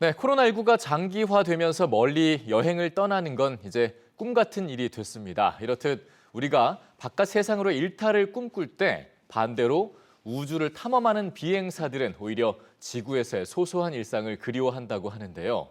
네, 코로나19가 장기화되면서 멀리 여행을 떠나는 건 이제 꿈 같은 일이 됐습니다. 이렇듯 우리가 바깥 세상으로 일탈을 꿈꿀 때 반대로 우주를 탐험하는 비행사들은 오히려 지구에서의 소소한 일상을 그리워한다고 하는데요.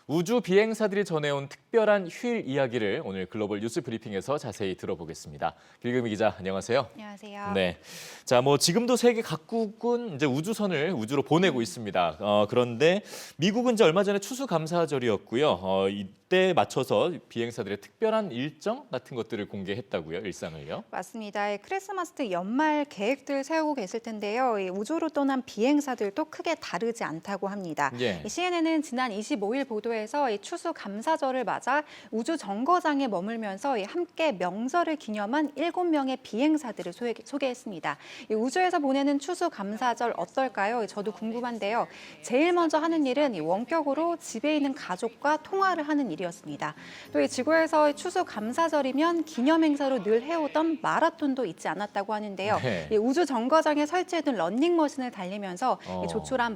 우주 비행사들이 전해온 특별한 휴일 이야기를 오늘 글로벌 뉴스 브리핑에서 자세히 들어보겠습니다. 길금희 기자, 안녕하세요. 안녕하세요. 네. 자, 지금도 세계 각국은 이제 우주선을 우주로 보내고 있습니다. 그런데 미국은 이제 얼마 전에 추수감사절이었고요. 이때 맞춰서 비행사들의 특별한 일정 같은 것들을 공개했다고요, 일상을요. 맞습니다. 크리스마스 때 연말 계획들 세우고 계실 텐데요. 이 우주로 떠난 비행사들도 크게 다르지 않다고 합니다. 예. CNN은 지난 25일 보도에서 이 추수감사절을 맞아 우주 정거장에 머물면서 함께 명절을 기념한 7명의 비행사들을 소개했습니다. 이 우주에서 보내는 추수감사절 어떨까요? 저도 궁금한데요. 제일 먼저 하는 일은 원격으로 집에 있는 가족과 통화를 하는 일이었습니다. 또 이 지구에서 추수감사절이면 기념 행사로 늘 해오던 마라톤도 잊지 않았다고 하는데요. 네. 이 우주 정거장에 설치해둔 러닝머신을 달리면서 이 조촐한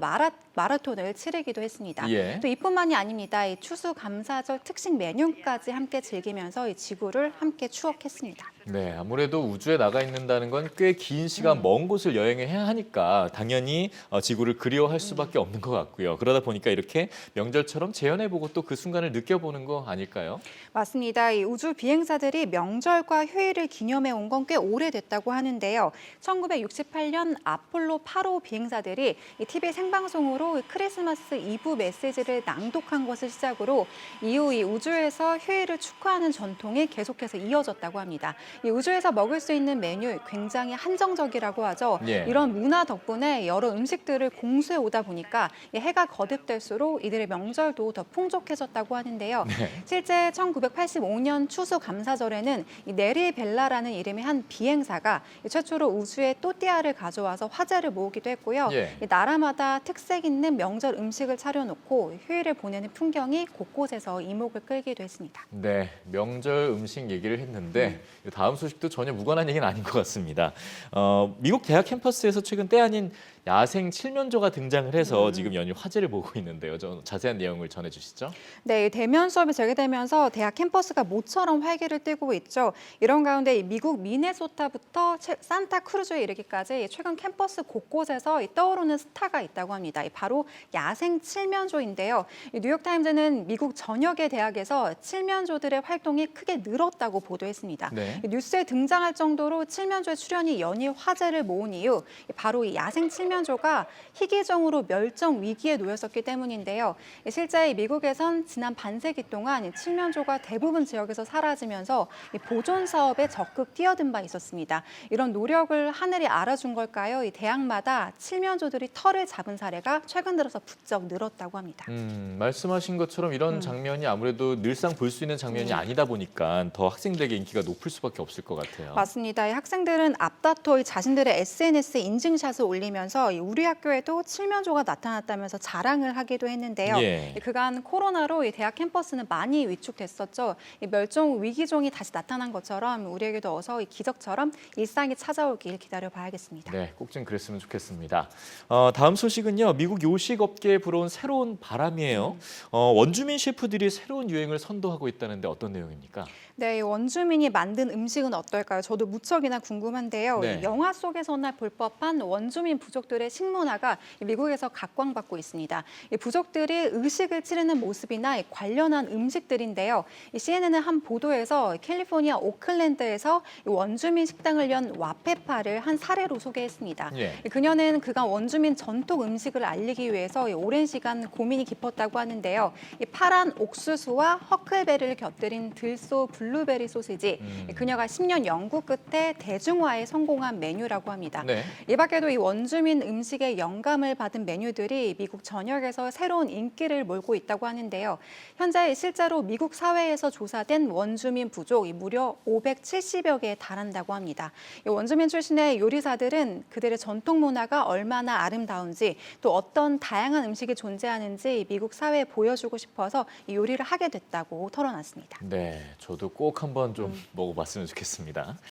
마라톤을 치르기도 했습니다. 예. 또 이뿐만이 아닙니다. 이 추수감사절 특식 메뉴까지 함께 즐기면서 이 지구를 함께 추억했습니다. 네, 아무래도 우주에 나가 있는다는 건 꽤 긴 시간 먼 곳을 여행을 해야 하니까 당연히 지구를 그리워할 수밖에 없는 것 같고요. 그러다 보니까 이렇게 명절처럼 재현해보고 또 그 순간을 느껴보는 거 아닐까요? 맞습니다. 이 우주 비행사들이 명절과 휴일을 기념해 온 건 꽤 오래됐다고 하는데요. 1968년 아폴로 8호 비행사들이 이 TV 생방송으로 크리스마스 이브 메시지를 낭독한 것을 시작으로 이후 이 우주에서 휴일을 축하하는 전통이 계속해서 이어졌다고 합니다. 이 우주에서 먹을 수 있는 메뉴 굉장히 한정적이라고 하죠. 예. 이런 문화 덕분에 여러 음식들을 공수해 오다 보니까 이 해가 거듭될수록 이들의 명절도 더 풍족해졌다고 하는데요. 실제 1985년 추수감사절에는 이 네리 벨라라는 이름의 한 비행사가 최초로 우주에 또띠아를 가져와서 화제를 모으기도 했고요. 예. 이 나라마다 특색 있는 명절 음식을 차려놓고 휴일을 보내는 풍경이 곳곳에서 이목을 끌기도 했습니다. 네, 명절 음식 얘기를 했는데 다음 소식도 전혀 무관한 얘기는 아닌 것 같습니다. 미국 대학 캠퍼스에서 최근 때 아닌 야생 칠면조가 등장을 해서 지금 연일 화제를 보고 있는데요. 좀 자세한 내용을 전해주시죠. 네, 대면 수업이 재개되면서 대학 캠퍼스가 모처럼 활기를 띠고 있죠. 이런 가운데 미국 미네소타부터 산타크루즈에 이르기까지 최근 캠퍼스 곳곳에서 떠오르는 스타가 있다고 합니다. 바로 야생 칠면조인데요. 뉴욕타임즈는 미국 전역의 대학에서 칠면조들의 활동이 크게 늘었다고 보도했습니다. 네. 뉴스에 등장할 정도로 칠면조의 출현이 연일 화제를 모은 이유, 바로 이 야생 칠면조가 희귀종으로 멸종 위기에 놓였었기 때문인데요. 실제 미국에선 지난 반세기 동안 칠면조가 대부분 지역에서 사라지면서 보존 사업에 적극 뛰어든 바 있었습니다. 이런 노력을 하늘이 알아준 걸까요? 이 대학마다 칠면조들이 털을 잡은 사례가 최근 들어서 부쩍 늘었다고 합니다. 말씀하신 것처럼 이런 장면이 아무래도 늘상 볼 수 있는 장면이 아니다 보니까 더 학생들에게 인기가 높을 수밖에 없을 것 같아요. 맞습니다. 이 학생들은 앞다퉈 자신들의 SNS에 인증샷을 올리면서 우리 학교에도 칠면조가 나타났다면서 자랑을 하기도 했는데요. 예. 그간 코로나로 이 대학 캠퍼스는 많이 위축됐었죠. 이 멸종 위기종이 다시 나타난 것처럼 우리에게도 어서 이 기적처럼 일상이 찾아오길 기다려봐야겠습니다. 네, 꼭 좀 그랬으면 좋겠습니다. 다음 소식은요. 미국 요식업계에 불어온 새로운 바람이에요. 원주민 셰프들이 새로운 유행을 선도하고 있다는데 어떤 내용입니까? 네, 이 원주민이 만든 음식은 어떨까요? 저도 무척이나 궁금한데요. 네. 이 영화 속에서나 볼 법한 원주민 부족들의 식문화가 미국에서 각광받고 있습니다. 이 부족들이 의식을 치르는 모습이나 관련한 음식들인데요. 이 CNN은 한 보도에서 캘리포니아 오클랜드에서 이 원주민 식당을 연 와페파를 한 사례로 소개했습니다. 예. 그녀는 그간 원주민 전통 음식을 알리기 위해서 이 오랜 시간 고민이 깊었다고 하는데요. 이 파란 옥수수와 허클베리를 곁들인 들소 블루베리 소시지, 그녀가 10년 연구 끝에 대중화에 성공한 메뉴라고 합니다. 네. 이 밖에도 이 원주민 음식에 영감을 받은 메뉴들이 미국 전역에서 새로운 인기를 몰고 있다고 하는데요. 현재 실제로 미국 사회에서 조사된 원주민 부족이 무려 570여 개에 달한다고 합니다. 이 원주민 출신의 요리사들은 그들의 전통 문화가 얼마나 아름다운지 또 어떤 다양한 음식이 존재하는지 미국 사회에 보여주고 싶어서 이 요리를 하게 됐다고 털어놨습니다. 네, 저도 꼭 한번 좀 먹어봤으면 좋겠습니다.